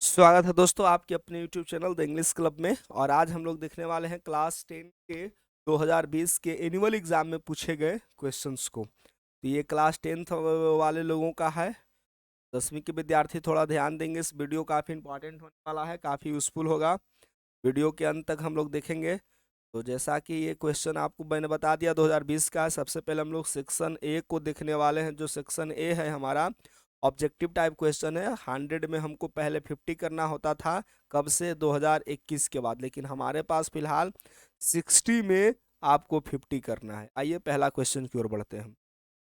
स्वागत है दोस्तों आपके अपने YouTube channel the English club में। और आज हम लोग देखने वाले हैं क्लास 10 के 2020 के एनुअल एग्जाम में पूछे गए क्वेश्चंस को। तो ये क्लास 10th वाले लोगों का है। 10वीं के विद्यार्थी थोड़ा ध्यान देंगे, इस वीडियो काफ़ी इंपॉर्टेंट होने वाला है, काफ़ी यूजफुल होगा। वीडियो के अंत तक हम लोग देखेंगे। तो जैसा कि ये क्वेश्चन आपको मैंने बता दिया 2020 का है। सबसे पहले हम लोग सेक्शन ए को देखने वाले हैं। जो सेक्शन ए है हमारा ऑब्जेक्टिव टाइप क्वेश्चन है। 100 में हमको पहले 50 करना होता था, कब से 2021 के बाद, लेकिन हमारे पास फिलहाल 60 में आपको 50 करना है। आइए पहला क्वेश्चन की ओर बढ़ते हैं।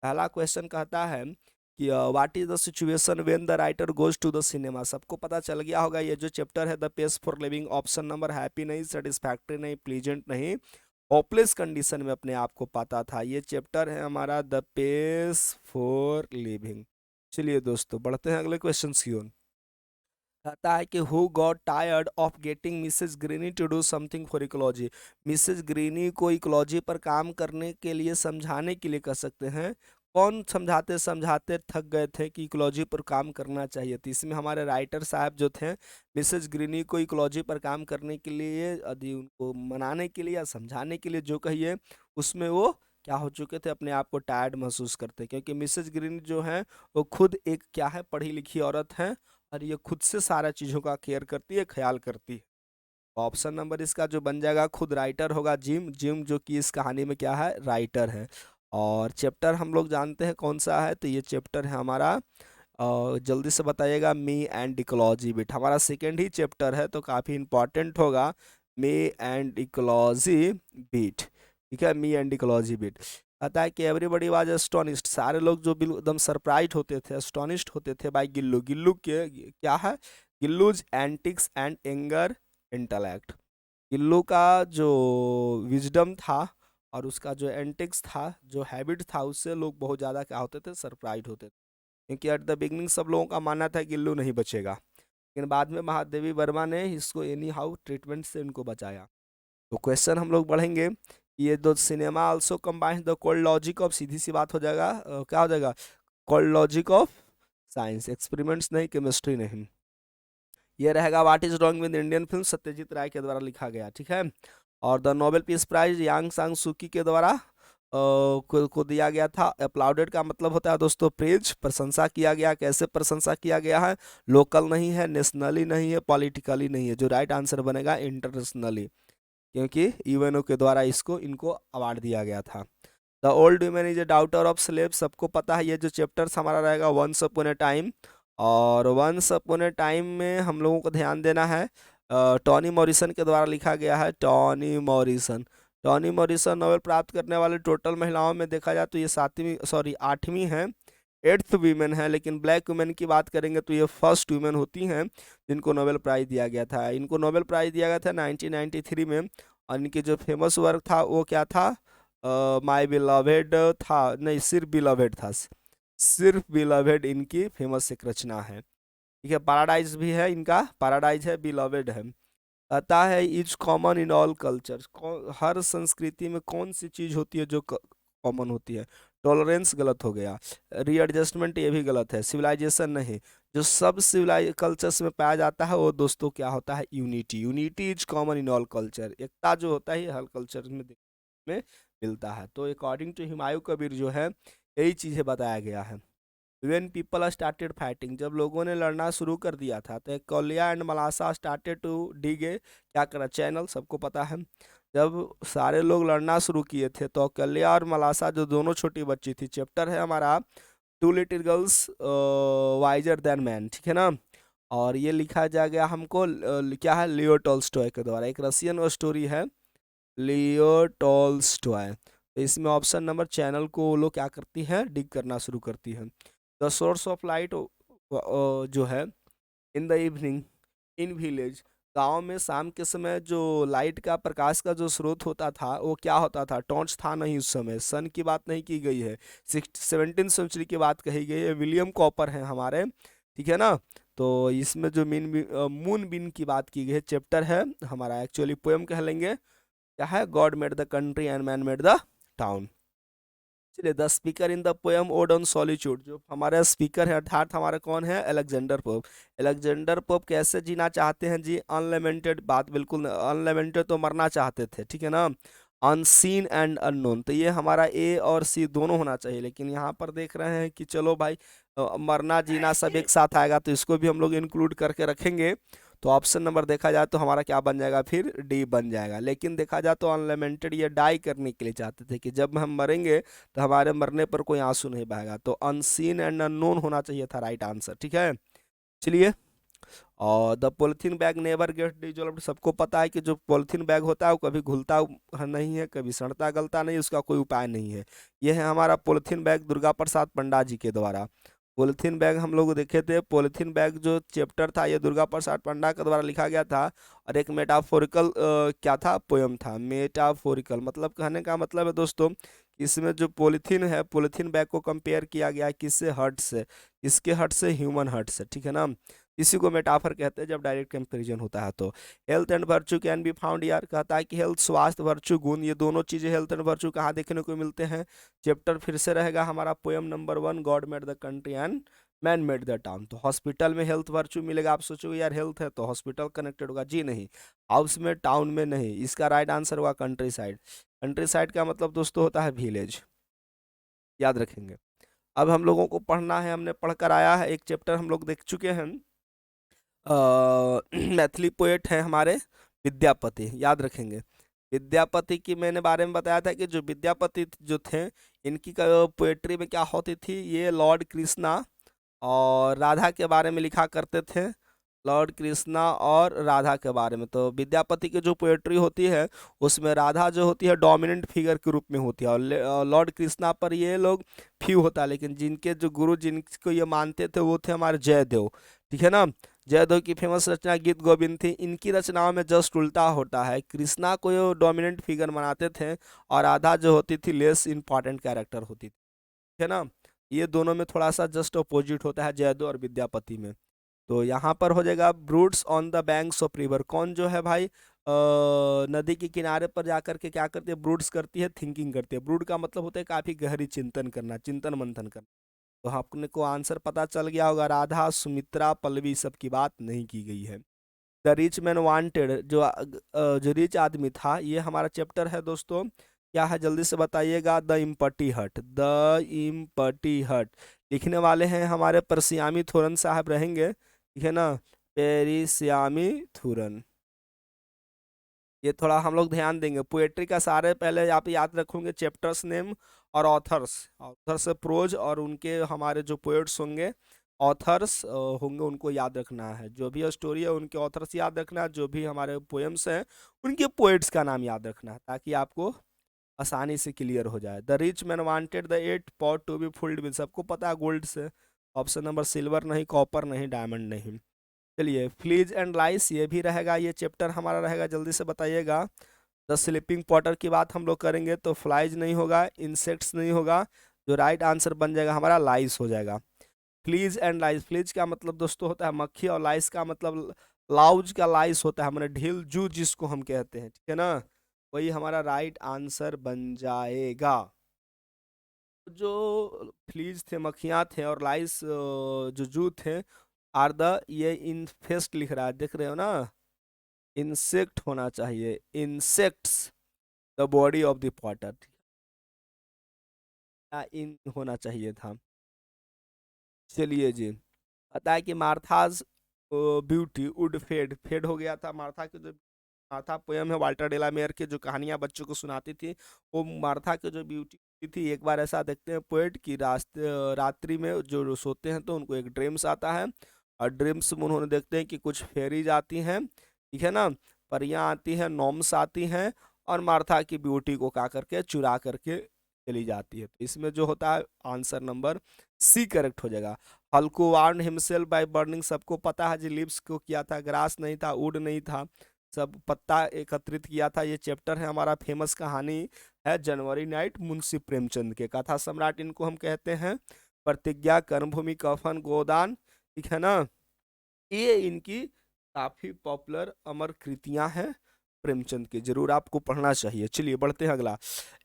पहला क्वेश्चन कहता है कि what is the situation when the writer goes to the cinema. सबको पता चल गया होगा ये जो चैप्टर है the pace for living. Option number happy नहीं, सेटिस्फैक्ट्री नहीं, प्लीजेंट नहीं, होपलेस कंडीशन में अपने आप को पाता था। ये चैप्टर है हमारा द पेस फॉर लिविंग। चलिए दोस्तों बढ़ते हैं अगले क्वेश्चन की ओर। कहता है कि who got tired of getting Mrs Greenie to do something for ecology. Mrs Greenie को इकोलॉजी पर काम करने के लिए समझाने के लिए कह सकते हैं। कौन समझाते समझाते थक गए थे कि इकोलॉजी पर काम करना चाहिए। तो इसमें हमारे राइटर साहब जो थे, मिसेस ग्रीनी को इकोलॉजी पर काम करने के लिए, यदि उनको मनाने के लिए या समझाने के लिए जो कहिए, उसमें वो क्या हो चुके थे, अपने आप को टायर्ड महसूस करते। क्योंकि मिसेस ग्रीनी जो है वो खुद एक क्या है, पढ़ी लिखी औरत है, और ये खुद से सारा चीज़ों का केयर करती है, ख्याल करती है। ऑप्शन नंबर इसका जो बन जाएगा खुद राइटर होगा, जिम। जिम जो कि इस कहानी में क्या है, राइटर है। और चैप्टर हम लोग जानते हैं कौन सा है, तो ये चैप्टर है हमारा, जल्दी से बताइएगा, मी एंड इकोलॉजी बिट। हमारा सेकेंड ही चैप्टर है, तो काफ़ी इंपॉर्टेंट होगा, मी एंड इकोलॉजी बिट। ठीक है, मी एंड इकोलॉजी बिट। कहता है कि एवरीबडी वाज एस्टोनिश्ड। सारे लोग जो बिल्कुल एकदम सरप्राइज होते थे, एस्टोनिश्ड होते थे बाय गिल्लू। गिल्लू के क्या है, Gillu's antics and anger intellect. Gillu का जो विजडम था और उसका जो एंटिक्स था, जो हैबिट था, उससे लोग बहुत ज़्यादा क्या होते थे, सरप्राइज होते थे। क्योंकि एट द बिगनिंग सब लोगों का मानना था गिल्लू नहीं बचेगा, लेकिन बाद में महादेवी वर्मा ने इसको एनी हाउ ट्रीटमेंट से इनको बचाया। तो क्वेश्चन हम लोग बढ़ेंगे। ये दो cinema also combine the cold logic of, सीधी सी बात हो जाएगा, क्या हो जाएगा, cold logic of science. Experiments नहीं, केमिस्ट्री नहीं। ये रहेगा what is wrong with Indian film, Satyajit Ray के द्वारा लिखा गया। ठीक है। और the Nobel peace prize Aung San Suu Kyi के द्वारा को दिया गया था। अप्लाउडेड का मतलब होता है दोस्तों प्रेज, प्रशंसा किया गया। कैसे प्रशंसा किया गया है, लोकल नहीं है, नेशनली नहीं है, पॉलिटिकली नहीं है। जो राइट आंसर बनेगा इंटरनेशनली, क्योंकि यूएनओ के द्वारा इनको अवार्ड दिया गया था। The old women is a daughter of slave. सबको पता है ये जो चैप्टर्स हमारा रहेगा वंस अपॉन ए टाइम। और वंस अपॉन ए टाइम में हम लोगों को ध्यान देना है, टॉनी मॉरिसन के द्वारा लिखा गया है। Toni Morrison, Toni Morrison Nobel प्राप्त करने वाले टोटल महिलाओं में देखा जाए तो ये 8वीं है, 8th वीमेन है। लेकिन ब्लैक वुमेन की बात करेंगे तो ये फर्स्ट वुमेन होती हैं जिनको नोबेल प्राइज़ दिया गया था। इनको नोबेल प्राइज़ दिया गया था 1993 में। और इनकी जो फेमस वर्क था वो क्या था, माई बिलवेड था, नहीं सिर्फ बिलवेड था, सिर्फ बिलवेड इनकी फेमस एक रचना है। ठीक है, पैराडाइज भी है इनका, पैराडाइज है, बिलवेड है। कहता है is common in all culture. हर संस्कृति में कौन सी चीज़ होती है जो कॉमन होती है। टॉलरेंस गलत हो गया, रीएडजस्टमेंट ये भी गलत है, सिविलाइजेशन नहीं। जो सब सिविलाइज कल्चर्स में पाया जाता है वो दोस्तों क्या होता है, unity. Unity is common in all culture. एकता जो होता है हर कल्चर में मिलता है। तो अकॉर्डिंग टू हुमायूं कबीर जो है यही चीज़ें बताया गया है। वेन पीपल स्टार्टेड फाइटिंग, जब लोगों ने लड़ना शुरू कर दिया था, तो कौलिया एंड मलासा स्टार्टेड टू डिग ए, क्या करा, चैनल। सबको पता है जब सारे लोग लड़ना शुरू किए थे तो कौलिया और मलासा जो दोनों छोटी बच्ची थी, चैप्टर है हमारा two little girls wiser than man. ठीक है ना। और ये लिखा जा गया हमको क्या है, लियो टॉल्स्टॉय के द्वारा। एक रशियन स्टोरी है, लियो टॉल्स्टॉय। तो इसमें ऑप्शन नंबर चैनल को वो लोग क्या करती हैं, डिग करना शुरू करती हैं। द सोर्स ऑफ लाइट जो है in the evening in village, गांव में शाम के समय जो लाइट का, प्रकाश का जो स्रोत होता था वो क्या होता था, टॉर्च था नहीं उस समय, सन की बात नहीं की गई है, 17th सेंचुरी की बात कही गई है। विलियम कॉपर है हमारे। ठीक है ना। तो इसमें जो मून बिन की बात की गई है, चैप्टर है हमारा, एक्चुअली पोएम कह लेंगे, क्या है, God made the country and man made the town. चलिए, the speaker in the poem ode on solitude, जो हमारा स्पीकर है अर्थात हमारा कौन है, अलेक्जेंडर पोप। अलेक्जेंडर पोप कैसे जीना चाहते हैं जी, अनलिमिटेड, बात बिल्कुल अनलिमिटेड तो मरना चाहते थे, ठीक है ना। अनसीन एंड अननोन, तो ये हमारा ए और सी दोनों होना चाहिए, लेकिन यहाँ पर देख रहे हैं कि चलो भाई मरना जीना सब एक साथ आएगा, तो इसको भी हम लोग इंक्लूड करके रखेंगे। तो ऑप्शन नंबर देखा जाए तो हमारा क्या बन जाएगा, फिर डी बन जाएगा। लेकिन देखा जाए तो अनलिमिटेड ये डाई करने के लिए चाहते थे कि जब हम मरेंगे तो हमारे मरने पर कोई आंसू नहीं बहेगा, तो अनसीन एंड अननोन होना चाहिए था राइट आंसर, ठीक है। चलिए, और the polythene bag never get dissolved, सबको पता है कि जो पॉलिथीन बैग होता है वो कभी घुलता नहीं है, कभी सड़ता गलता नहीं, उसका कोई उपाय नहीं है। यह है हमारा पॉलिथीन बैग दुर्गा प्रसाद पंडा जी के द्वारा। पॉलिथीन बैग हम लोग देखे थे, पॉलिथीन बैग जो चैप्टर था ये दुर्गा प्रसाद पंडा के द्वारा लिखा गया था, और एक मेटाफोरिकल क्या था, पोयम था। मेटाफोरिकल मतलब कहने का मतलब है दोस्तों, इसमें जो पॉलिथीन है, पॉलिथीन बैग को कंपेयर किया गया है किससे, हर्ट से, इसके हर्ट से, ह्यूमन हर्ट से, ठीक है ना। इसी को मेटाफर कहते हैं जब डायरेक्ट कंपैरिजन होता है। तो health and virtue can be found, यार कहता है कि हेल्थ, स्वास्थ्य, वर्च्यू, गुण, ये दोनों चीजें हेल्थ एंड वर्च्यू कहाँ देखने को मिलते हैं। चैप्टर फिर से रहेगा हमारा poem number 1, God made the country and man made the town. तो हॉस्पिटल में हेल्थ वर्च्यू मिलेगा, आप सोचोगे यार हेल्थ है तो हॉस्पिटल कनेक्टेड होगा, जी नहीं। हाउस में, टाउन में नहीं, इसका राइट आंसर हुआ कंट्री साइड। कंट्री साइड का मतलब दोस्तों होता है विलेज, याद रखेंगे। अब हम लोगों को पढ़ना है, हमने पढ़कर आया है, एक चैप्टर हम लोग देख चुके हैं। मैथिली पोएट हैं हमारे विद्यापति, याद रखेंगे। विद्यापति की मैंने बारे में बताया था कि जो विद्यापति जो थे, इनकी पोएट्री में क्या होती थी, ये लॉर्ड कृष्णा और राधा के बारे में लिखा करते थे। लॉर्ड कृष्णा और राधा के बारे में, तो विद्यापति की जो पोएट्री होती है उसमें राधा जो होती है डोमिनेंट फिगर के रूप में होती है, और लॉर्ड कृष्णा पर ये लोग फ्यू होता है। लेकिन जिनके जो गुरु जिनको ये मानते थे वो थे हमारे जयदेव, ठीक है ना। जयदेव की फेमस रचना गीत गोविंद थी। इनकी रचनाओं में जस्ट उल्टा होता है, कृष्णा को ये डोमिनेंट फिगर बनाते थे और राधा जो होती थी लेस इंपॉर्टेंट कैरेक्टर होती थी, ठीक है ना। ये दोनों में थोड़ा सा जस्ट अपोजिट होता है जयदेव और विद्यापति में। तो यहाँ पर हो जाएगा breeds on the banks of river, कौन जो है भाई नदी के किनारे पर जाकर के क्या करती है, ब्रूड्स करती है, थिंकिंग करती है। ब्रूड का मतलब होता है काफी गहरी चिंतन करना, चिंतन मंथन करना। तो आपने को आंसर पता चल गया होगा, राधा, सुमित्रा, पल्लवी, सब की बात नहीं की गई है। द रिच मैन वांटेड, जो रिच आदमी था, ये हमारा चैप्टर है दोस्तों। क्या है जल्दी से बताइएगा, द इम्पटी हट, द इम्पटी हट। लिखने वाले हैं हमारे परसियामी थोरन साहब रहेंगे, ठीक है ना, पेरिसियामी थूरन। ये थोड़ा हम लोग ध्यान देंगे। पोएट्री का सारे पहले आप याद रखोगे चैप्टर्स नेम और ऑथर्स, ऑथर्स प्रोज, और उनके हमारे जो पोएट्स होंगे ऑथर्स होंगे उनको याद रखना है। जो भी स्टोरी है उनके ऑथर्स याद रखना है, जो भी हमारे पोएम्स हैं उनके पोएट्स का नाम याद रखना है, ताकि आपको आसानी से क्लियर हो जाए। The rich man wanted the 8 pot to be filled with, सबको पता है गोल्ड से। ऑप्शन नंबर सिल्वर नहीं, कॉपर नहीं, डायमंड नहीं। चलिए, फ्लीज एंड लाइस ये भी रहेगा, ये चैप्टर हमारा रहेगा, जल्दी से बताइएगा। द स्लीपिंग पॉटर की बात हम लोग करेंगे तो फ्लाइज नहीं होगा, इंसेक्ट्स नहीं होगा, जो राइट आंसर बन जाएगा हमारा लाइस हो जाएगा। फ्लीज एंड लाइस, फ्लीज का मतलब दोस्तों होता है मक्खी, और लाइस का मतलब लाउज का लाइस होता है हमारे ढील जू जिसको हम कहते हैं, ठीक है ना। वही हमारा राइट आंसर बन जाएगा। जो फ्लीज थे, मक्खियाँ थे, और लाइस जो जू थे, आर द, ये इनफेस्ट लिख रहा है, देख रहे हो ना, इंसेक्ट होना चाहिए, insects the body of the potter, इन होना चाहिए था। चलिए जी, पता है कि Martha's beauty would fade, fade हो गया था। मार्था के जो, मार्था पोयम है वाल्टर डेलामेयर के, जो कहानियां बच्चों को सुनाती थी, वो मार्था के जो ब्यूटी थी। एक बार ऐसा देखते हैं पोएट की रात्रि में जो सोते हैं तो उनको एक ड्रीम्स आता है, और ड्रीम्स में उन्होंने देखते हैं कि कुछ फेरीज आती हैं, ठीक है ना, परियां आती हैं, नॉम्स आती हैं, और मार्था की ब्यूटी को क्या करके चुरा करके चली जाती है। तो इसमें जो होता है आंसर नंबर सी करेक्ट हो जाएगा। हल्को वार्न हिमसेल्फ बाय बर्निंग, सबको पता है जी लिप्स को किया था, ग्रास नहीं था, वुड नहीं था, सब पत्ता एकत्रित किया था। ये चैप्टर है हमारा, फेमस कहानी है जनवरी नाइट मुंशी प्रेमचंद के, कथा सम्राट इनको हम कहते हैं। प्रतिज्ञा, कर्मभूमि, कफन, गोदान, ठीक है ना, ये इनकी काफी पॉपुलर अमर कृतियां हैं। प्रेमचंद की, जरूर आपको पढ़ना चाहिए। चलिए बढ़ते हैं अगला।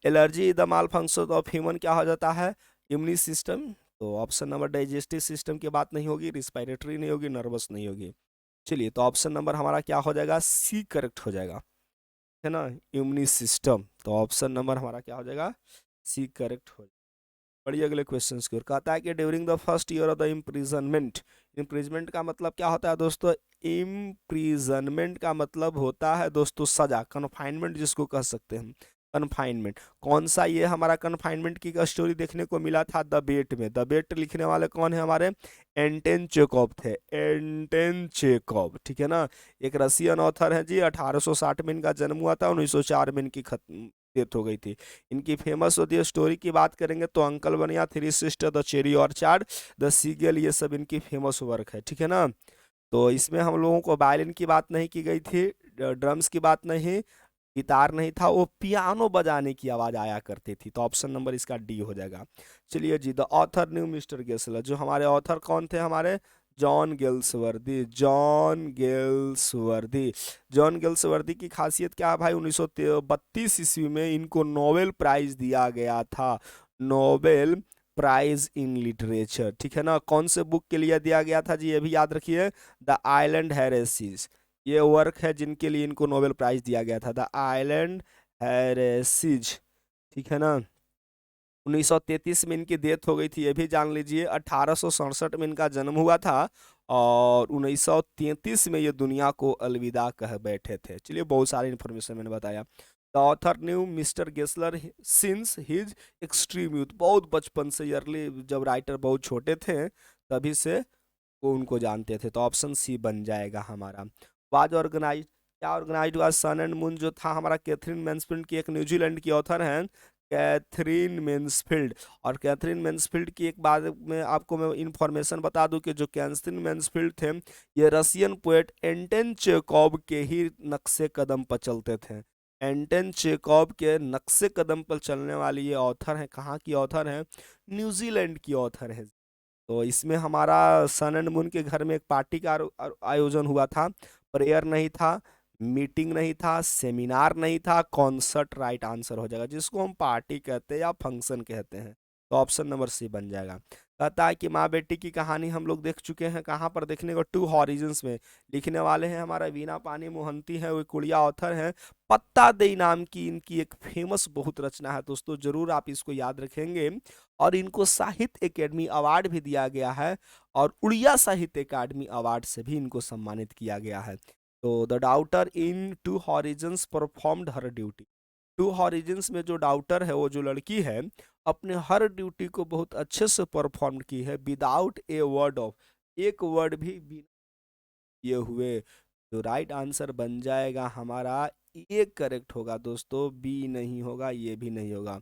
Allergy the mall function of human क्या हो जाता है? Immune system. तो ऑप्शन नंबर डाइजेस्टिव सिस्टम की बात नहीं होगी, रिस्पायरेटरी नहीं होगी, नर्वस नहीं होगी। चलिए तो ऑप्शन नंबर हमारा क्या हो जाएगा? सी करेक्ट हो जाएगा, है ना, इम्यून सिस्टम। तो ऑप्शन नंबर हमारा क्या हो जाएगा? सी करेक्ट हो। बढ़िए अगले क्वेश्चन की ओर। कहता है कि during the first year of the imprisonment, imprisonment का मतलब क्या होता है दोस्तों? इम्प्रिजनमेंट का मतलब होता है दोस्तों सजा, कन्फाइनमेंट जिसको कह सकते हैं, कन्फाइनमेंट। कौन सा ये हमारा कन्फाइनमेंट की स्टोरी देखने को मिला था? द बेट में। द बेट लिखने वाले कौन है हमारे? एंटेन चेकोव थे, एंटेन चेकोव, ठीक है ना। एक रशियन ऑथर है जी, 1860 में इनका जन्म हुआ था, 1904 में इनकी खत्म डेथ हो गई थी। इनकी फेमस होती है स्टोरी की बात करेंगे तो uncle Vanya, three sister, the cherry orchard, the seagull, ये सब इनकी फेमस वर्क है, ठीक है ना। तो इसमें हम लोगों को वायलिन की बात नहीं की गई थी, ड्रम्स की बात नहीं, गिटार नहीं था, वो पियानो बजाने की आवाज आया करती थी। तो ऑप्शन नंबर इसका डी हो जाएगा। चलिए जी, the author knew mister Gessler, जो हमारे ऑथर कौन थे हमारे? John Galsworthy, John Galsworthy. John Galsworthy की खासियत क्या है भाई? 1932 ईस्वी में इनको नोबेल प्राइज दिया गया था, नोबेल प्राइज इन लिटरेचर, ठीक है ना। कौन से बुक के लिए दिया गया था जी? ये भी याद रखिए, द आइलैंड हेरेसीज, ये वर्क है जिनके लिए इनको नोबेल प्राइज दिया गया था, द आइलैंड हेरेसीज, ठीक है ना। 1933 में इनकी डेथ हो गई थी, ये भी जान लीजिए। 1867 में इनका जन्म हुआ था और 1933 में ये दुनिया को अलविदा कह बैठे थे। चलिए बहुत सारी इन्फॉर्मेशन मैंने बताया। The author knew mister Gessler since his extreme youth, बहुत बचपन से, ईयरली जब राइटर बहुत छोटे थे तभी से वो उनको जानते थे। तो ऑप्शन सी बन जाएगा हमारा। वाज ऑर्गेनाइज, क्या ऑर्गेनाइज हुआ? सन एंड मून जो था हमारा, कैथरीन मैन्सफील्ड की, एक न्यूजीलैंड की ऑथर हैं कैथरीन मैन्सफील्ड। और कैथरीन मैन्सफील्ड की एक बात में आपको मैं इंफॉर्मेशन बता दूं कि जो कैथरीन मैन्सफील्ड थे ये रशियन पोएट एंटन चेकोव के ही नक्शे कदम पर चलते थे। एंटन चेकोव के नक्शे कदम पर चलने वाली ये ऑथर हैं। कहाँ की ऑथर हैं? न्यूजीलैंड की ऑथर है। तो इसमें हमारा सन एंड मून के घर में एक पार्टी का आयोजन हुआ था। प्रेयर नहीं था, मीटिंग नहीं था, सेमिनार नहीं था, कॉन्सर्ट राइट आंसर हो जाएगा, जिसको हम पार्टी कहते हैं या फंक्शन कहते हैं। तो ऑप्शन नंबर सी बन जाएगा। कहता है कि माँ बेटी की कहानी हम लोग देख चुके हैं, कहाँ पर देखने को? टू हॉरिजन्स में। लिखने वाले हैं हमारा वीना पानी मोहंती है, वो कुड़िया ऑथर हैं। पत्ता दे नाम की इनकी एक फेमस बहुत रचना है दोस्तों, जरूर आप इसको याद रखेंगे। और इनको साहित्य एकेडमी अवार्ड भी दिया गया है और उड़िया साहित्य अकादमी अवार्ड से भी इनको सम्मानित किया गया है। तो the daughter in two horizons performed her duty. Two horizons में जो डाउटर है, वो जो लड़की है, अपने हर ड्यूटी को बहुत अच्छे से परफॉर्म की है, विदाउट ए वर्ड ऑफ, एक वर्ड भी बिना किए हुए। तो राइट आंसर बन जाएगा हमारा, ए करेक्ट होगा दोस्तों, बी नहीं होगा, ये भी नहीं होगा।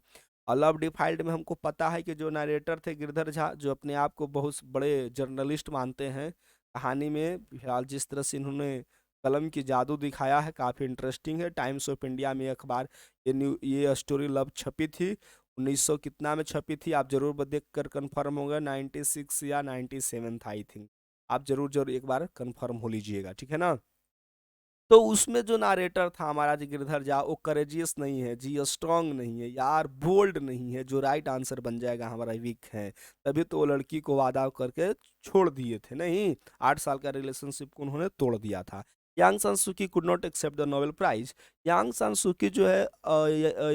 और लव डिफाइल्ड में हमको पता है कि जो नरेटर थे गिरधर झा, जो अपने आप को बहुत बड़े जर्नलिस्ट मानते हैं, कहानी में फिलहाल जिस तरह से इन्होंने कलम की जादू दिखाया है काफ़ी इंटरेस्टिंग है। टाइम्स ऑफ इंडिया में अखबार ये स्टोरी लव छपी थी, 1900 कितना में छपी थी, आप जरूर देख कर कन्फर्म होगा, 96 या 97 था आई थिंक। आप जरूर जरूर एक बार कंफर्म हो लीजिएगा, ठीक है ना। तो उसमें जो नारेटर था हमारा जी गिरधर झा, वो करेजियस नहीं है जी, स्ट्रांग नहीं है यार, बोल्ड नहीं है, जो राइट आंसर बन जाएगा हमारा वीक है। तभी तो वो लड़की को वादा करके छोड़ दिए थे, नहीं 8 साल का रिलेशनशिप को उन्होंने तोड़ दिया था। Aung San Suu Kyi could not accept the Nobel prize. Aung San Suu Kyi जो है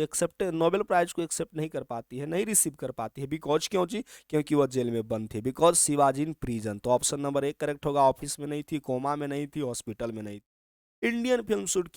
एक्सेप्ट नोबेल प्राइज को एक्सेप्ट नहीं कर पाती है, नहीं रिसीव कर पाती है, बिकॉज क्यों जी? क्योंकि वह जेल में बंद थी, बिकॉज शिवाजी इन प्रिजन। तो ऑप्शन नंबर एक करेक्ट होगा, ऑफिस में नहीं थी, कोमा में नहीं थी, हॉस्पिटल में नहीं थी। Indian film should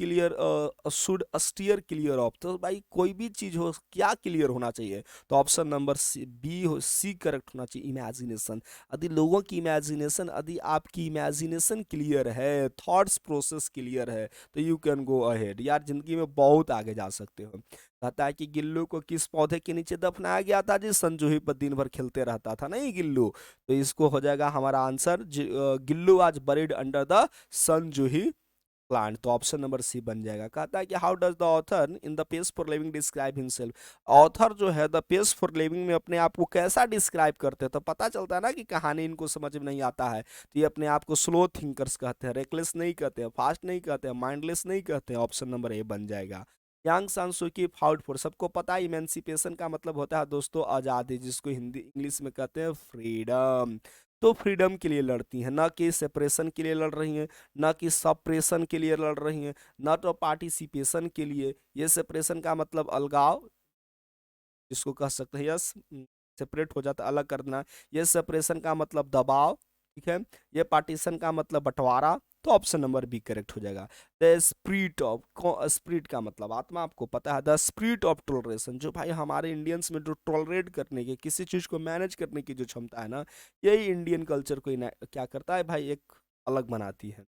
steer clear of, तो भाई कोई भी चीज हो क्या क्लियर होना चाहिए? तो ऑप्शन नंबर सी, बी हो, सी करेक्ट होना चाहिए, इमेजिनेशन। यदि लोगों की इमेजिनेशन, यदि आपकी इमेजिनेशन क्लियर है, थॉट्स प्रोसेस क्लियर है, तो यू कैन गो अहेड यार, जिंदगी में बहुत आगे जा सकते हो। कहता है कि गिल्लू को किस पौधे के नीचे दफनाया गया था जी? संजूही पर दिन भर खेलते रहता था नहीं गिल्लू। तो इसको हो जाएगा हमारा आंसर, गिल्लू आज बरीड अंडर द संजूही प्लांट, तो ऑप्शन नंबर सी बन जाएगा। कहता है कि how does the author in the page for living describe himself, author जो है द पेज फॉर लिविंग में अपने आप को कैसा डिस्क्राइब करते हैं, तो पता चलता है ना कि कहानी इनको समझ में नहीं आता है, तो ये अपने आप को स्लो थिंकर्स कहते हैं, रेकलेस नहीं कहते हैं, फास्ट नहीं कहते हैं, माइंडलेस नहीं कहते हैं, ऑप्शन नंबर ए बन जाएगा। यांग सान सू की फाउट फॉर, सबको पता है इमेंसिपेशन का मतलब होता है दोस्तों आज़ादी, जिसको हिंदी इंग्लिश में कहते हैं फ्रीडम। तो फ्रीडम के लिए लड़ती हैं, ना कि सेपरेशन के लिए लड़ रही हैं, ना कि सप्रेशन के लिए लड़ रही हैं, ना तो पार्टिसिपेशन के लिए। ये सेपरेशन का मतलब अलगाव, इसको कह सकते हैं यस, सेपरेट हो जाता, अलग करना। ये सेपरेशन का मतलब दबाव, ठीक है। ये पार्टीशन का मतलब बंटवारा, तो ऑप्शन नंबर बी करेक्ट हो जाएगा। द स्पिरिट ऑफ, स्पिरिट का मतलब आत्मा, आपको पता है। द स्पिरिट ऑफ टोलरेशन, जो भाई हमारे इंडियंस में जो टॉलरेट करने की, किसी चीज़ को मैनेज करने की जो क्षमता है ना, यही इंडियन कल्चर को क्या करता है भाई, एक अलग बनाती है।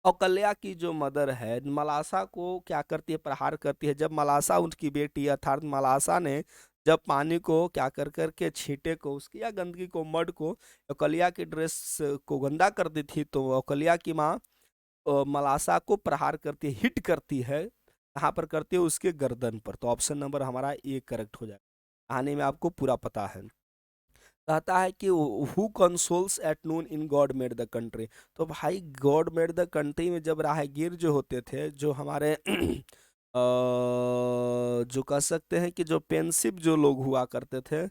औकल्या की जो मदर है मलासा को क्या करती है, प्रहार करती है। जब मलासा उनकी बेटी अर्थात मलासा ने जब पानी को क्या कर करके छींटे को उसकी या गंदगी को, मड को, औकल्या की ड्रेस को गंदा कर दी थी, तो औकल्या की माँ मलासा को प्रहार करती है, हिट करती है। कहाँ पर करती है, उसके गर्दन पर, तो ऑप्शन नंबर हमारा ए करेक्ट हो जाएगा। कहानी में आपको पूरा पता है। कहता है कि who consoles at noon in God made the country, तो भाई गॉड मेड द कंट्री में जब राहगीर जो होते थे, जो हमारे जो कह सकते हैं कि जो पेंसिव जो लोग हुआ करते थे,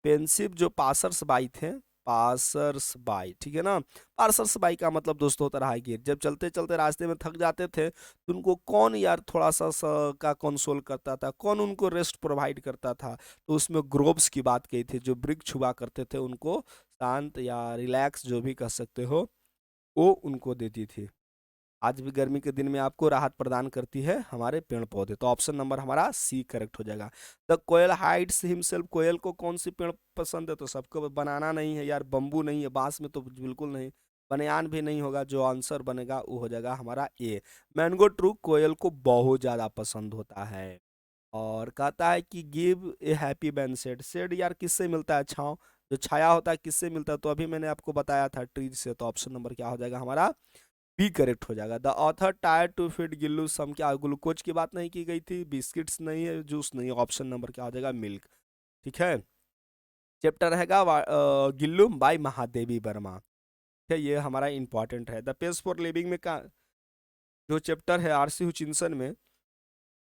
पेंसिव जो पासर्स बाई थे, पासर्स बाई, ठीक है ना। पासर्स बाई का मतलब दोस्तों होता राहगीर, जब चलते चलते रास्ते में थक जाते थे, तो उनको कौन यार थोड़ा का कंसोल करता था, कौन उनको रेस्ट प्रोवाइड करता था, तो उसमें ग्रोव्स की बात कही थी, जो वृक्ष हुआ करते थे उनको शांत या रिलैक्स जो भी कह सकते हो, वो उनको देती थी। आज भी गर्मी के दिन में आपको राहत प्रदान करती है हमारे पेड़ पौधे, तो ऑप्शन नंबर हमारा सी करेक्ट हो जाएगा। द कोयल हाइड्स हिमसेल्फ, कोयल को कौन सी पेड़ पसंद है, तो सबको बनाना नहीं है यार, बम्बू नहीं है, बांस में तो बिल्कुल नहीं, बनियान भी नहीं होगा, जो आंसर बनेगा वो हो जाएगा हमारा ए। मैंगो ट्रू कोयल को बहुत ज़्यादा पसंद होता है। और कहता है कि give a happy ban shade, shade यार किससे मिलता है, छाँव, जो छाया होता है किससे मिलता है, तो अभी मैंने आपको बताया था ट्रीज से, तो ऑप्शन नंबर क्या हो जाएगा हमारा बी करेक्ट हो जाएगा। The author tried to feed Gillu some, क्या ग्लूकोज की बात नहीं की गई थी, बिस्किट्स नहीं है, जूस नहीं है, ऑप्शन नंबर क्या हो जाएगा मिल्क, ठीक है। चैप्टर रहेगा गिल्लू बाय महादेवी वर्मा, ठीक है, ये हमारा इंपॉर्टेंट है। द पेज फॉर लिविंग में का जो चैप्टर है आरसी हुचिंसन में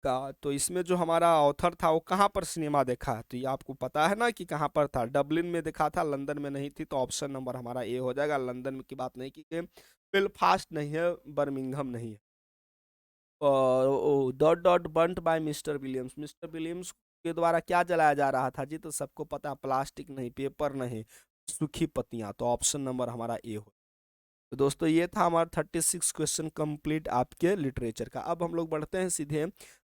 का, तो इसमें जो हमारा ऑथर था वो कहाँ पर सिनेमा देखा, तो ये आपको पता है ना कि कहाँ पर था, डबलिन में देखा था, लंदन में नहीं थी, तो ऑप्शन नंबर हमारा ए हो जाएगा। लंदन की बात नहीं की गई, बेलफास्ट नहीं है, बर्मिंघम नहीं है। और डॉट डॉट बंट by mister Williams, mister Williams के द्वारा क्या जलाया जा रहा था जी, तो सबको पता, प्लास्टिक नहीं, पेपर नहीं, सूखी पत्तियां, तो ऑप्शन नंबर हमारा ए हो। तो दोस्तों ये था हमारा 36 क्वेश्चन कंप्लीट आपके लिटरेचर का। अब हम लोग बढ़ते हैं सीधे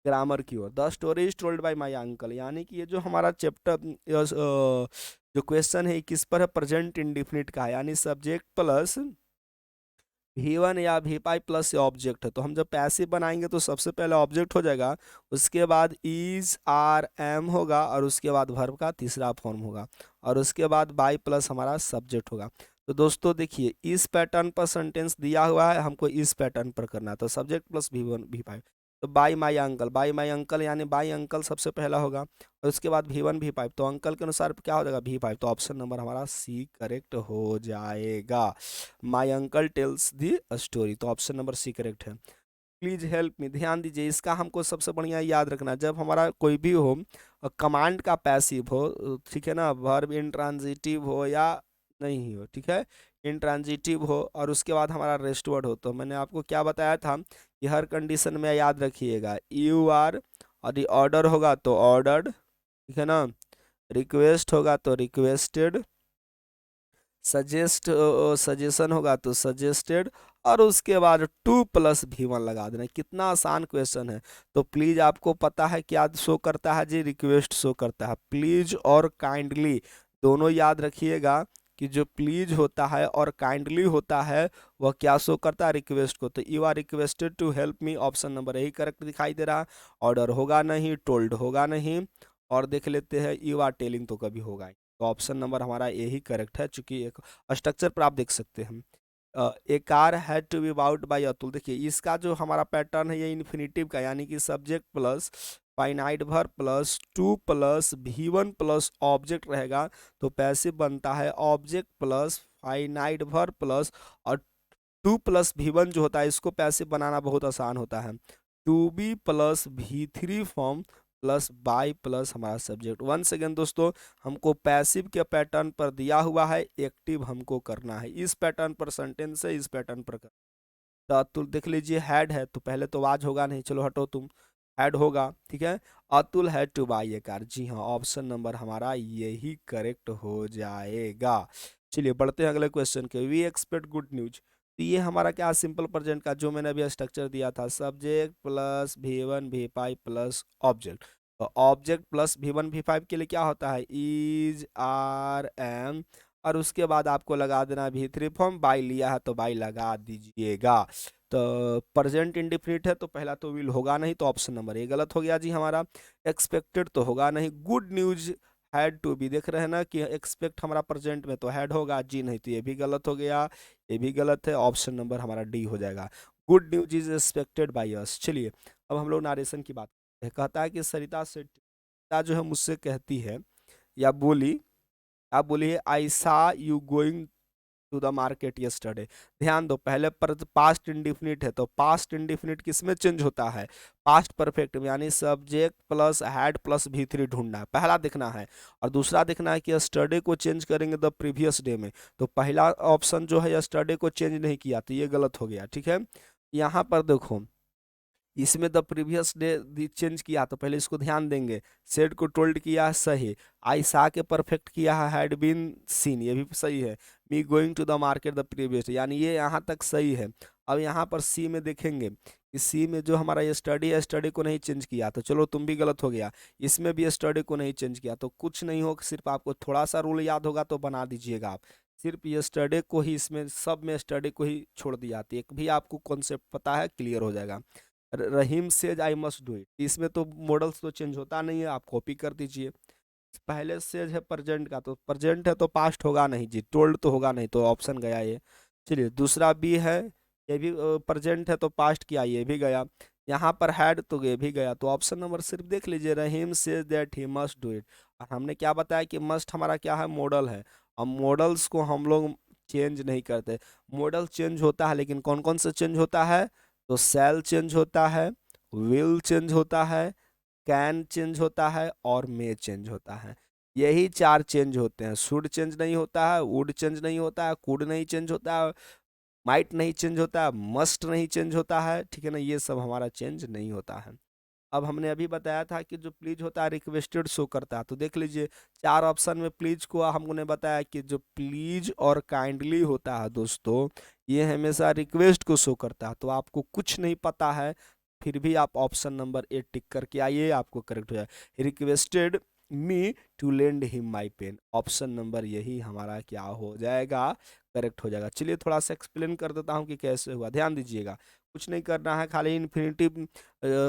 ग्रामर की ओर। The story is told by my uncle, यानी कि ये जो हमारा चैप्टर जो क्वेश्चन है किस पर है, प्रेजेंट इंडिफिनिट का है, यानी सब्जेक्ट प्लस V1 या V5 प्लस ऑब्जेक्ट है, तो हम जब पैसिव बनाएंगे तो सबसे पहले ऑब्जेक्ट हो जाएगा, उसके बाद इज आर एम होगा, और उसके बाद वर्ब का तीसरा फॉर्म होगा, और उसके बाद बाई प्लस हमारा सब्जेक्ट होगा। तो दोस्तों देखिए इस पैटर्न पर सेंटेंस दिया हुआ है, हमको इस पैटर्न पर करना है, तो सब्जेक्ट प्लस V1 V5, तो by my uncle, by my uncle यानी बाई अंकल सबसे पहला होगा, और उसके बाद V1 V5, तो अंकल के अनुसार क्या हो जाएगा V5, तो ऑप्शन नंबर हमारा सी करेक्ट हो जाएगा। My uncle tells the story, तो ऑप्शन नंबर सी करेक्ट है। प्लीज हेल्प मी, ध्यान दीजिए इसका हमको सबसे बढ़िया याद रखना, जब हमारा कोई भी हो कमांड का पैसिव हो, ठीक है ना, वर्ब इंट्रांजिटिव हो या नहीं हो, ठीक है, इंट्रांजिटिव हो, और उसके बाद हमारा रेस्ट वर्ड हो, तो मैंने आपको क्या बताया था कि हर कंडीशन में याद रखिएगा यू आर, और ऑर्डर होगा तो ऑर्डर्ड, ठीक है ना, रिक्वेस्ट होगा तो रिक्वेस्टेड, सजेस्ट सजेशन होगा तो सजेस्टेड, और उसके बाद 2+V1 लगा देना। कितना आसान क्वेश्चन है, तो प्लीज आपको पता है क्या शो करता है जी, रिक्वेस्ट शो करता है। प्लीज और काइंडली दोनों याद रखिएगा कि जो प्लीज होता है और काइंडली होता है वह क्या शो करता है, रिक्वेस्ट को, तो you are requested to help me, option number यही करेक्ट दिखाई दे रहा है। ऑर्डर होगा नहीं, टोल्ड होगा नहीं, और देख लेते हैं यू आर टेलिंग तो कभी होगा ही, तो ऑप्शन नंबर हमारा यही करेक्ट है, चूंकि एक स्ट्रक्चर पर आप देख सकते हैं। A car had to be bought by Atul. देखिए इसका जो हमारा पैटर्न है ये इन्फिनिटिव का, यानी कि subject plus finite verb plus two plus V1 plus object रहेगा, तो पैसिव बनता है object plus finite verb plus और टू प्लस V1 जो होता है, इसको पैसिव बनाना बहुत आसान होता है, to be plus V3 form plus by plus हमारा सब्जेक्ट। वन सेकेंड दोस्तों, हमको पैसिव के पैटर्न पर दिया हुआ है, एक्टिव हमको करना है, इस पैटर्न पर सेंटेंस है, इस पैटर्न पर कर। तो अतुल देख लीजिए हैड है, तो पहले तो आज होगा नहीं, चलो हटो तुम, हैड होगा, ठीक है। Atul had to buy a car, जी हाँ ऑप्शन नंबर हमारा यही करेक्ट हो जाएगा। चलिए बढ़ते हैं अगले क्वेश्चन के। वी एक्सपेक्ट गुड न्यूज, तो ये हमारा क्या सिंपल प्रेजेंट का जो मैंने अभी स्ट्रक्चर दिया था, subject plus V1 V5 plus object. तो ऑब्जेक्ट प्लस V1 V5 के लिए क्या होता है, इज आर एम, और उसके बाद आपको लगा देना V3 फॉर्म, बाई लिया है तो बाई लगा दीजिएगा। तो प्रेजेंट इंडिफिनिट है तो पहला तो विल होगा नहीं, तो ऑप्शन नंबर ए गलत हो गया जी हमारा। एक्सपेक्टेड तो होगा नहीं, good news had to be, देख रहे हैं ना कि एक्सपेक्ट हमारा प्रेजेंट में तो हैड होगा, जी नहीं, तो ये भी गलत हो गया, ये भी गलत है, ऑप्शन नंबर हमारा डी हो जाएगा। Good news is expected by us. चलिए अब हम लोग नारेशन की बात करते हैं। कहता है कि सरिता सरिता जो है मुझसे कहती है या बोली, आप बोलिए I saw you going to the market yesterday. ध्यान दो, पहले पर पास्ट इंडिफिनिट है, तो पास्ट इंडिफिनिट किस में चेंज होता है, पास्ट परफेक्ट में, यानी subject plus had plus V3 ढूंढना है, पहला देखना है। और दूसरा देखना है कि यस्टरडे को चेंज करेंगे द प्रीवियस डे में, तो पहला ऑप्शन जो है यस्टरडे को चेंज नहीं किया, तो ये गलत हो गया, ठीक है। यहाँ पर देखो इसमें द प्रीवियस डे चेंज किया, तो पहले इसको ध्यान देंगे, सेड को टोल्ड किया है सही, आई सा के परफेक्ट किया है हैड बीन सीन, ये भी सही है, me going to the market the previous day, यानी ये यहाँ तक सही है। अब यहाँ पर सी में देखेंगे, इस सी में जो हमारा ये स्टडी है, स्टडी को नहीं चेंज किया, तो चलो तुम भी गलत हो गया। इसमें भी स्टडी को नहीं चेंज किया, तो कुछ नहीं हो, सिर्फ आपको थोड़ा सा रूल याद होगा तो बना दीजिएगा आप, सिर्फ ये स्टडी को ही, इसमें सब में स्टडी को ही छोड़ दी जाती है, एक भी आपको कॉन्सेप्ट पता है क्लियर हो जाएगा। Rahim says I must do it, इसमें तो मॉडल्स तो चेंज होता नहीं है, आप कॉपी कर दीजिए। पहले सेज है प्रेजेंट का, तो प्रेजेंट है तो पास्ट होगा नहीं जी, टोल्ड तो होगा नहीं, तो ऑप्शन गया ये। चलिए दूसरा बी है, ये भी प्रेजेंट है तो पास्ट किया, ये भी गया। यहाँ पर हैड तो ये भी गया, तो ऑप्शन नंबर सिर्फ देख लीजिए, Rahim says that he must do it. और हमने क्या बताया कि मस्ट हमारा क्या है, मॉडल है। अब मॉडल्स को हम लोग चेंज नहीं करते, मॉडल चेंज होता है, लेकिन कौन कौन से चेंज होता है, तो सेल चेंज होता है, विल चेंज होता है, कैन चेंज होता है और मे चेंज होता है, यही चार चेंज होते हैं। शुड चेंज नहीं होता है, वुड चेंज नहीं होता है, कुड नहीं चेंज होता है, माइट नहीं चेंज होता है, मस्ट नहीं चेंज होता है, ठीक है ना, ये सब हमारा चेंज नहीं होता है। अब हमने अभी बताया था कि जो प्लीज होता है रिक्वेस्टेड शो करता है, तो देख लीजिए चार ऑप्शन में प्लीज को हमने बताया कि जो प्लीज और काइंडली होता है दोस्तों, ये हमेशा रिक्वेस्ट को शो करता है, तो आपको कुछ नहीं पता है फिर भी आप ऑप्शन नंबर ए टिक करके आइए, आपको करेक्ट हो जाए। Requested me to lend him my pen, option number यही हमारा क्या हो जाएगा, करेक्ट हो जाएगा। चलिए थोड़ा सा एक्सप्लेन कर देता हूँ कि कैसे हुआ, ध्यान दीजिएगा, कुछ नहीं करना है, खाली इन्फिनिटिव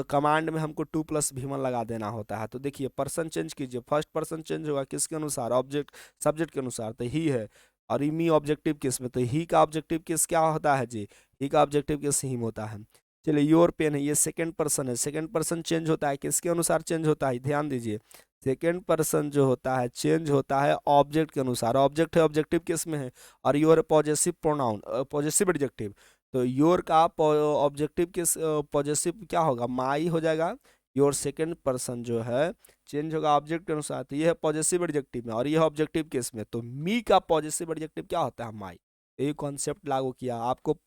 कमांड में हमको टू प्लस V1 लगा देना होता है। तो देखिए पर्सन चेंज कीजिए, फर्स्ट पर्सन चेंज होगा किसके अनुसार, ऑब्जेक्ट सब्जेक्ट के अनुसार, तो ही है, और मी ऑब्जेक्टिव केस में, तो ही का ऑब्जेक्टिव केस क्या होता है जी, ही का ऑब्जेक्टिव केस हिम होता है। चलिए योर पेन है, ये सेकंड पर्सन है, सेकंड पर्सन चेंज होता है किसके अनुसार चेंज होता है, ध्यान दीजिए, सेकंड पर्सन जो होता है चेंज होता है ऑब्जेक्ट के अनुसार, ऑब्जेक्ट है ऑब्जेक्टिव केस में है, और your possessive pronoun possessive adjective, तो योर का ऑब्जेक्टिव के पॉजेसिव क्या होगा, माई हो जाएगा। योर सेकंड पर्सन जो है चेंज होगा ऑब्जेक्ट के अनुसार, तो ये है पॉजेसिव एडजेक्टिव में, और ये है ऑब्जेक्टिव केस में, तो मी का पॉजेसिव एडजेक्टिव क्या होता है, माई। यही कॉन्सेप्ट लागू किया, आपको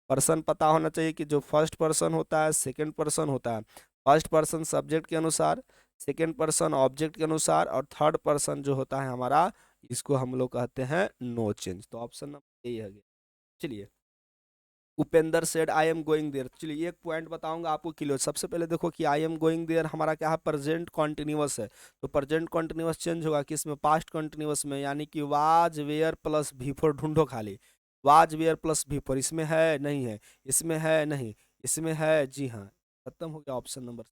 पर्सन पता होना चाहिए कि जो फर्स्ट पर्सन होता है, सेकंड पर्सन होता है, फर्स्ट पर्सन सब्जेक्ट के अनुसार, सेकंड पर्सन ऑब्जेक्ट के अनुसार, और थर्ड पर्सन जो होता है हमारा, इसको हम लोग कहते हैं नो चेंज, तो ऑप्शन नंबर यही है। चलिए Upendra said I am going there, चलिए एक पॉइंट बताऊंगा आपको क्लियर। सबसे पहले देखो कि आई एम गोइंग देयर हमारा क्या है, प्रेजेंट कॉन्टिन्यूअस है, तो प्रेजेंट कॉन्टिन्यूअस चेंज होगा किसमें, पास्ट कॉन्टिन्यूअस में, यानी कि वाज वेयर प्लस V4 ढूंढो खाली, वाज वेयर प्लस V4, इसमें है नहीं है, इसमें है नहीं, इसमें है, जी हाँ, खत्म हो गया ऑप्शन नंबर।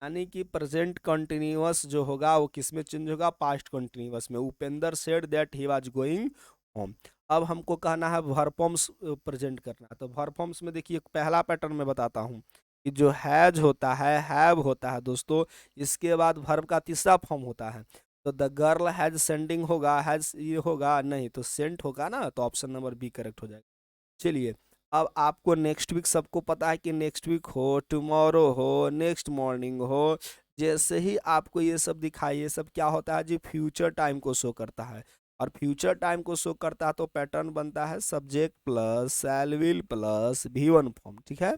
यानी कि प्रेजेंट कॉन्टिन्यूअस जो होगा वो किस में चेंज होगा, पास्ट कॉन्टिन्यूअस में। Upendra said that he was going home. अब हमको कहना है वर्ब फॉर्म्स प्रेजेंट करना है। तो वर्ब फॉर्म्स में देखिए पहला पैटर्न मैं बताता हूँ कि जो हैज होता है, हैव होता है दोस्तों, इसके बाद वर्ब का तीसरा फॉर्म होता है। तो द गर्ल हैज सेंडिंग होगा, हैज ये होगा नहीं तो सेंट होगा ना, तो ऑप्शन नंबर बी करेक्ट हो जाएगा। चलिए, अब आपको नेक्स्ट वीक, सबको पता है कि नेक्स्ट वीक हो, टुमारो हो, नेक्स्ट मॉर्निंग हो, जैसे ही आपको ये सब दिखाई, ये सब क्या होता है जी, फ्यूचर टाइम को शो करता है। और फ्यूचर टाइम को शो करता है तो पैटर्न बनता है subject plus shall will plus V one form, ठीक है।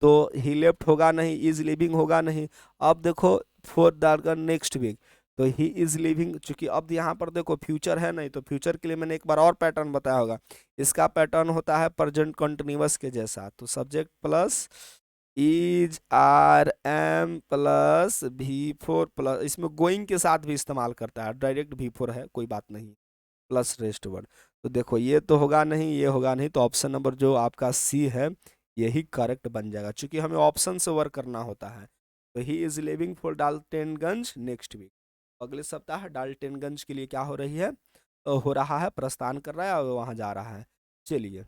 तो ही लेफ्ट होगा नहीं, इज लिविंग होगा नहीं। अब देखो फॉर द नेक्स्ट वीक, तो ही इज लिविंग, चूंकि अब यहाँ पर देखो फ्यूचर है नहीं, तो फ्यूचर के लिए मैंने एक बार और पैटर्न बताया होगा। इसका पैटर्न होता है प्रेजेंट कंटिन्यूअस के जैसा। तो subject plus is are am plus V four plus, इसमें गोइंग के साथ भी इस्तेमाल करता है, डायरेक्ट भी फोर है कोई बात नहीं, प्लस रेस्ट वर्ड। तो देखो ये तो होगा नहीं, ये होगा नहीं, तो ऑप्शन नंबर जो आपका सी है यही करेक्ट बन जाएगा, क्योंकि हमें ऑप्शन से वर्क करना होता है। तो he is living for Daltonganj next week, अगले सप्ताह डाल्टनगंज के लिए क्या हो रही है, हो रहा है, प्रस्थान कर रहा है और वहां जा रहा है। चलिए,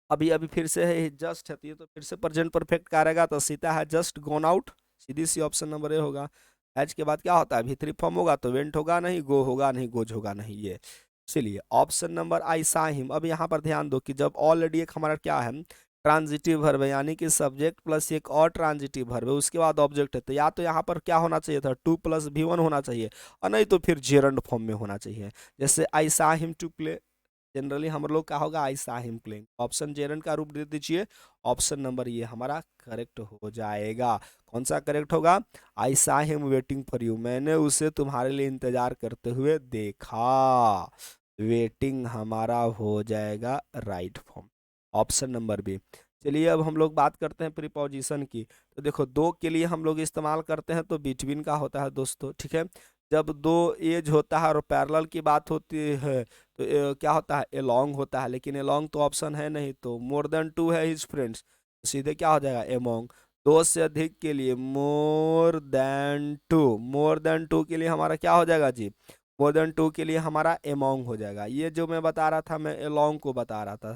अभी अभी फिर से है जस्ट है, तो ये तो फिर से प्रेजेंट परफेक्ट का रहेगा, तो Sita has just gone out, सीधी सी ऑप्शन नंबर ए होगा। एज के बाद क्या होता है, भीतरी फॉर्म होगा तो वेंट होगा नहीं, गो होगा नहीं, गोज होगा नहीं, ये। चलिए, ऑप्शन नंबर आई सा हिम। अब यहाँ पर ध्यान दो कि जब ऑलरेडी एक हमारा क्या है, ट्रांजिटिव वर्ब है, यानी कि सब्जेक्ट प्लस एक और ट्रांजिटिव वर्ब है, उसके बाद ऑब्जेक्ट है, तो या तो यहाँ पर क्या होना चाहिए था, टू प्लस भी वन होना चाहिए, और नहीं तो फिर जेरंड फॉर्म में होना चाहिए। जैसे आई सा हिम टू प्ले, जनरली हम लोग क्या होगा, आई सा हिम प्लेइंग, ऑप्शन जेरन का रूप दे दीजिए, ऑप्शन नंबर ये हमारा करेक्ट हो जाएगा। कौन सा करेक्ट होगा, आई सा हिम वेटिंग फॉर यू, मैंने उसे तुम्हारे लिए इंतजार करते हुए देखा, वेटिंग हमारा हो जाएगा right form, option number B. चलिए, अब हम लोग बात करते हैं प्रीपोजिशन की। तो देखो दो के लिए हम लोग इस्तेमाल करते हैं तो बिटवीन का होता है दोस्तों, ठीक है। जब दो एज होता है और पैरेलल की बात होती है तो क्या होता है, एलोंग होता है, लेकिन एलोंग तो ऑप्शन है नहीं, तो मोर देन टू है हिज फ्रेंड्स, सीधे क्या हो जाएगा, एमोंग। दो से अधिक के लिए more than two, more than two के लिए हमारा क्या हो जाएगा जी, मोर देन टू के लिए हमारा एमोंग हो जाएगा। ये जो मैं बता रहा था, मैं एलोंग को बता रहा था,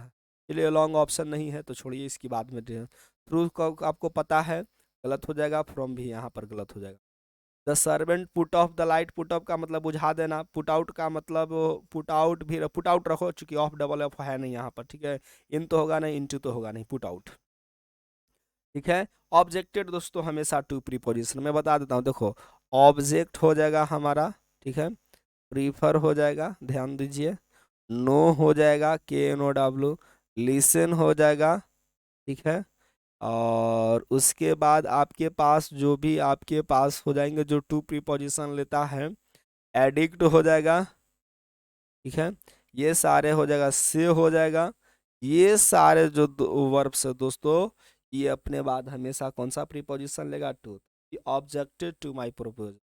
चलिए एलोंग ऑप्शन नहीं है तो छोड़िए, इसकी बाद में ट्रू का आपको पता है गलत हो जाएगा, फ्रॉम भी यहाँ पर गलत हो जाएगा। The servant put off the light, put off का मतलब बुझा देना, पुट आउट का मतलब पुट आउट भी, पुट आउट रखो, चूंकि ऑफ डबल एफ है नहीं यहाँ पर, ठीक है। इन तो होगा नहीं, इनटू तो होगा नहीं, पुट आउट, ठीक है। ऑब्जेक्टेड दोस्तों हमेशा टू प्रीपोजिशन में बता देता हूँ, देखो ऑब्जेक्ट हो जाएगा हमारा, ठीक है, प्रीफर हो जाएगा, ध्यान दीजिए, नो हो जाएगा, के एन ओ डब्ल्यू, लिसन हो जाएगा, ठीक है। और उसके बाद आपके पास जो भी आपके पास हो जाएंगे जो टू प्रीपोजिशन लेता है, एडिक्ट हो जाएगा, ठीक है, ये सारे हो जाएगा, से हो जाएगा, ये सारे जो वर्ब्स है दोस्तों, ये अपने बाद हमेशा कौन सा प्रीपोजिशन लेगा, to. Objected to my proposal,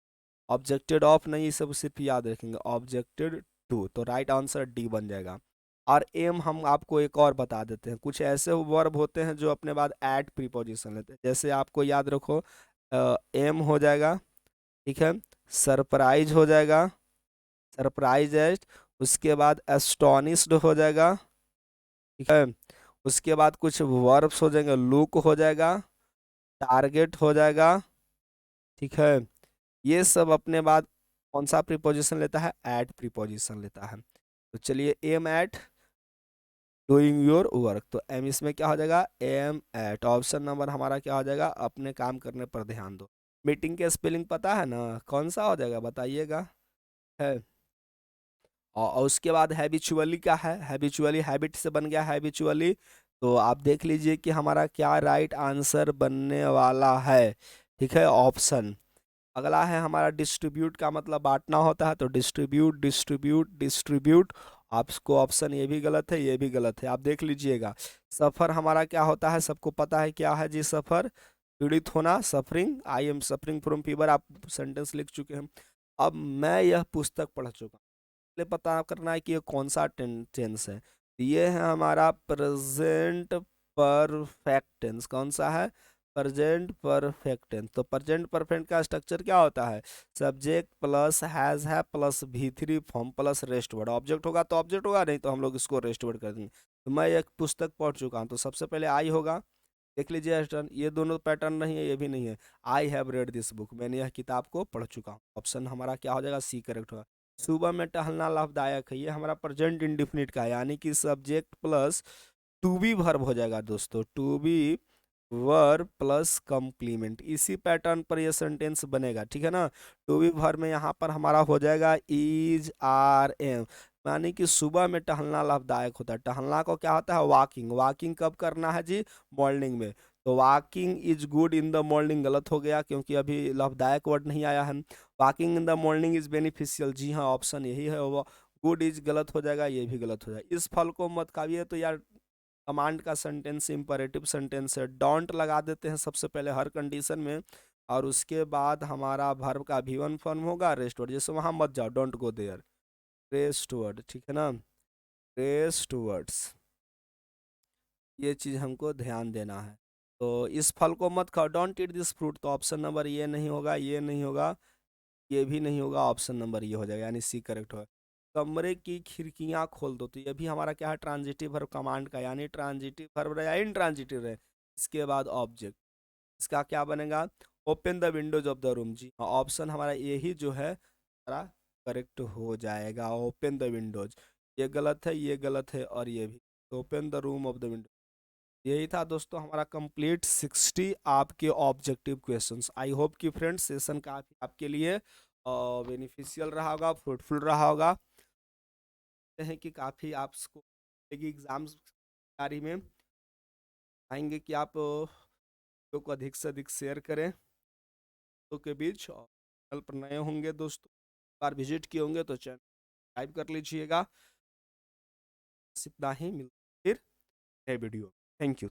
objected of नहीं, ये सब सिर्फ याद रखेंगे, ऑब्जेक्टेड टू, तो राइट आंसर डी बन जाएगा। और एम हम आपको एक और बता देते हैं, कुछ ऐसे वर्ब होते हैं जो अपने बाद एड प्रीपोजिशन लेते हैं, जैसे आपको याद रखो, एम हो जाएगा, ठीक है, सरप्राइज हो जाएगा, सरप्राइज, उसके बाद एस्टोनिश्ड हो जाएगा, ठीक है, उसके बाद कुछ वर्ब्स हो जाएंगे, लुक हो जाएगा, टारगेट हो जाएगा, ठीक है। ये सब अपने बाद कौन सा प्रीपोजिशन लेता है, एट प्रीपोजिशन लेता है। तो चलिए, am at doing your work, तो एम इसमें क्या हो जाएगा, एम एट, ऑप्शन नंबर हमारा क्या हो जाएगा, अपने काम करने पर ध्यान दो। मीटिंग के स्पेलिंग पता है ना, कौन सा हो जाएगा बताइएगा, है। और उसके बाद हैबिचुअली का है, हैबिचुअली हैबिट से बन गया हैबिचुअली, तो आप देख लीजिए कि हमारा क्या राइट आंसर बनने वाला है, ठीक है, ऑप्शन। अगला है हमारा डिस्ट्रीब्यूट का मतलब बांटना होता है, तो डिस्ट्रीब्यूट डिस्ट्रीब्यूट डिस्ट्रीब्यूट, आपको ऑप्शन ये भी गलत है, ये भी गलत है, आप देख लीजिएगा। सफ़र हमारा क्या होता है, सबको पता है क्या है जी, सफ़र, पीड़ित होना, suffering, I am suffering from fever, आप सेंटेंस लिख चुके हैं। अब मैं यह पुस्तक पढ़ चुका हूँ, पहले पता करना है कि ये कौन सा टेंस है, ये है हमारा प्रेजेंट परफेक्ट टेंस, कौन सा है, प्रेजेंट परफेक्ट टेंस। तो प्रेजेंट परफेक्ट का स्ट्रक्चर क्या होता है? सब्जेक्ट प्लस हैज है plus V3 form plus rest word. Object होगा तो ऑब्जेक्ट होगा, नहीं तो हम लोग इसको रेस्ट वर्ड कर देंगे। तो मैं एक पुस्तक पढ़ चुका हूँ, तो सबसे पहले आई होगा। देख लीजिए पैटर्न, ये दोनों पैटर्न नहीं है, ये भी नहीं है। I have read this book, मैंने यह किताब को पढ़ चुका हूँ। ऑप्शन हमारा क्या हो जाएगा? सी करेक्ट होगा। सुबह में टहलना लाभदायक है, ये हमारा प्रेजेंट इंडिफिनिट का है, यानी कि subject plus to be verb हो जाएगा दोस्तों। To be verb plus complement, इसी पैटर्न पर ये सेंटेंस बनेगा, ठीक है ना। टू बी वर्ब में यहाँ पर हमारा हो जाएगा इज आर एम, यानी कि सुबह में टहलना लाभदायक होता है। टहलना को क्या होता है? वॉकिंग। वॉकिंग कब करना है जी? मॉर्निंग में। तो walking is good in the morning गलत हो गया, क्योंकि अभी लाभदायक वर्ड नहीं आया है। Walking in the morning is beneficial, जी हाँ ऑप्शन यही है। वो गुड इज गलत हो जाएगा, ये भी गलत हो जाएगा। इस फल को मत खाइए, तो यार कमांड का सेंटेंस इंपरेटिव सेंटेंस है। डोंट लगा देते हैं सबसे पहले हर कंडीशन में, और उसके बाद हमारा वर्ब का V1 फॉर्म होगा रेस्ट वर्ड। जैसे वहां मत जाओ, don't go there, rest word, ठीक है ना। रेस्ट वर्ड्स, ये चीज हमको ध्यान देना है। तो इस फल को मत खाओ, डोंट ईट दिस फ्रूट, तो ऑप्शन नंबर ये नहीं होगा, ये नहीं होगा, ये भी नहीं होगा, ऑप्शन नंबर ये हो जाएगा, यानी सी करेक्ट होगा। कमरे की खिड़कियां खोल दो, तो ये भी हमारा क्या है? ट्रांजिटिव वर्ब कमांड का, यानी ट्रांजिटिव वर्ब रहे या इनट्रांजिटिव रहे। इसके बाद ऑब्जेक्ट, इसका क्या बनेगा? Open the windows of the room, जी हाँ ऑप्शन हमारा यही जो है हमारा करेक्ट हो जाएगा। ओपन द विंडोज, ये गलत है, ये गलत है, और ये भी। Open the room of the window. यही था दोस्तों हमारा कंप्लीट 60 आपके ऑब्जेक्टिव क्वेश्चंस। आई होप कि फ्रेंड्स सेशन काफी आपके लिए बेनिफिशियल रहा होगा, फ्रूटफुल रहा होगा। हैं कि काफ़ी आपको एग्जाम्स तैयारी में आएंगे कि आप वीडियो को अधिक से अधिक शेयर करें दोस्तों के बीच। और चैनल पर नए होंगे दोस्तों, बार विजिट किए होंगे तो चैनल सब्सक्राइब कर लीजिएगा। इतना ही, मिलते फिर नए वीडियो। Thank you.